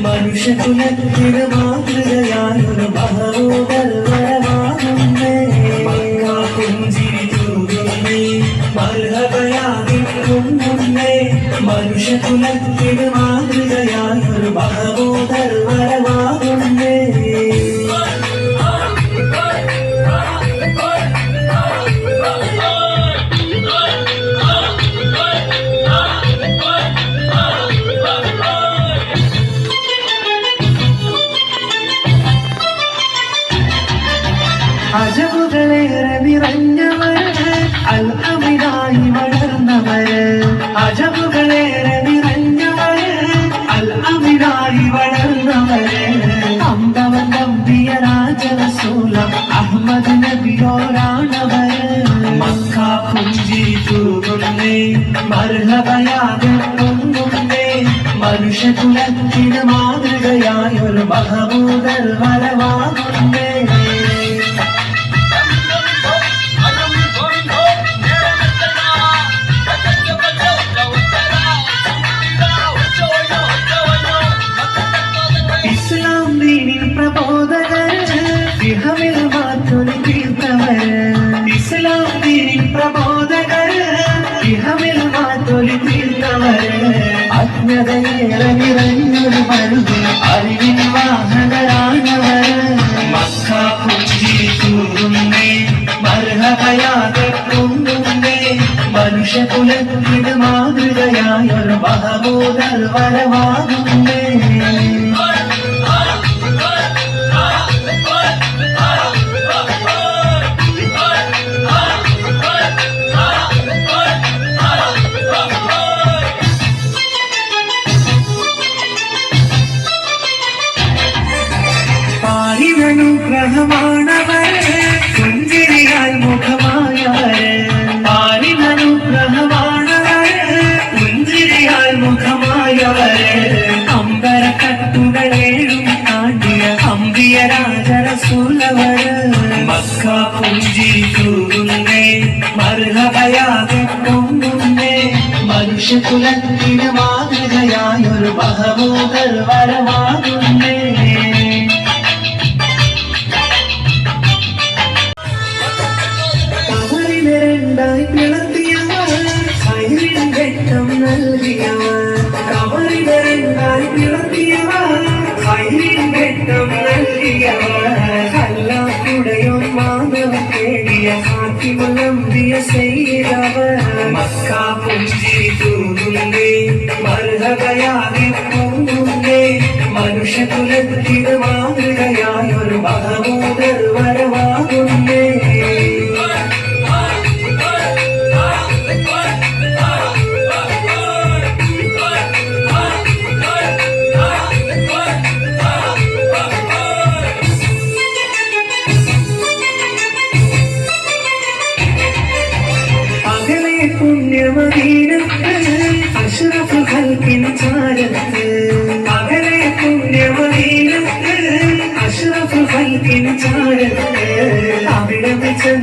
മനുഷ്യകുലത്തിന് മാതൃകയായൊരു മഹോദരമാകുന്നേ പുഞ്ചിരി തൂകുന്നേ മർഹബയാകുന്നേ മനുഷ്യകുലത്തിന് മാതൃകയായൊരു മഹോദരമാകുന്നേ അജബുകളേറെ നിറഞ്ഞവര് അൽഅമിനായി വളർന്നവര് അജബുകളേറെ നിറഞ്ഞവര് അൽഅമിനായി വളർന്നവര് അമ്പവൻ നമ്പിയ രാജറസൂലം Ahmad നബിയോരാണവര് Mecca പുഞ്ചിരി തൂകുന്നേ മർഹബയാകെ പൊങ്ങുന്നേ മനുഷ്യകുലത്തിന് മാതൃകയായൊരു മഹമൂദർ വരവാകുന്നേ ഇഹമിൽ മാറ്റൊലി തീർത്തവര് ഇസ്ലാം ദീനിൻ പ്രബോധകര് ഇഹമിൽ മാറ്റൊലി തീർത്തവര് അജ്ഞതയേറെ നിറഞ്ഞൊരു മരുതി അറിവിൻ വാഹകരാണവര് മക്ക പുഞ്ചിരി തൂകുന്നേ മർഹബയാകെ പൊങ്ങുന്നേ മനുഷ്യകുലത്തിന് മാതൃകയായൊരു മഹമൂദർ വരവാകുന്നേ അനുഗ്രഹമാണവര് പുഞ്ചിരിയാൽ മുഖമായവര് പാലിനനുഗ്രഹമാണവര് പുഞ്ചിരിയാൽ മുഖമായവര് അമ്പരക്കട്ടുകളേഴും താണ്ടിയ അമ്പിയ രാജറസൂലവര് മക്ക പുഞ്ചിരി തൂകുന്നേ മർഹബയാകെ പൊങ്ങുന്നേ മനുഷ്യകുലത്തിന് മാതൃകയായൊരു മഹമൂദർ വരവാകുന്നേ പിളർത്തിയവർ കൈവിൻ വെട്ടം നൽകിയവർ കവറിവരണ്ടായി പിളർത്തിയവർ കൈവിൻ വെട്ടം നൽകിയവർ കല്ലാക്കുടയോ മാനവ തേടിയ ഹാക്കിമുലമ്പിയ ചെയ്തവർ മക്ക പുഞ്ചിരി തൂകുന്നേ മർഹബയാകെ പൊങ്ങുന്നേ മനുഷ്യകുലത്തിന് മാതൃകയായൊരു മഹമൂദർ വരവാകുന്നേ പുണ്യമദീനത്ത് അഷ്റഫുൽ ഖൽഖിൻ ചാരത്ത് അകലെ പുണ്യമദീനത്ത് അഷ്റഫുൽ ഖൽഖിൻ ചാരത്ത് അവിടെ വെച്ച്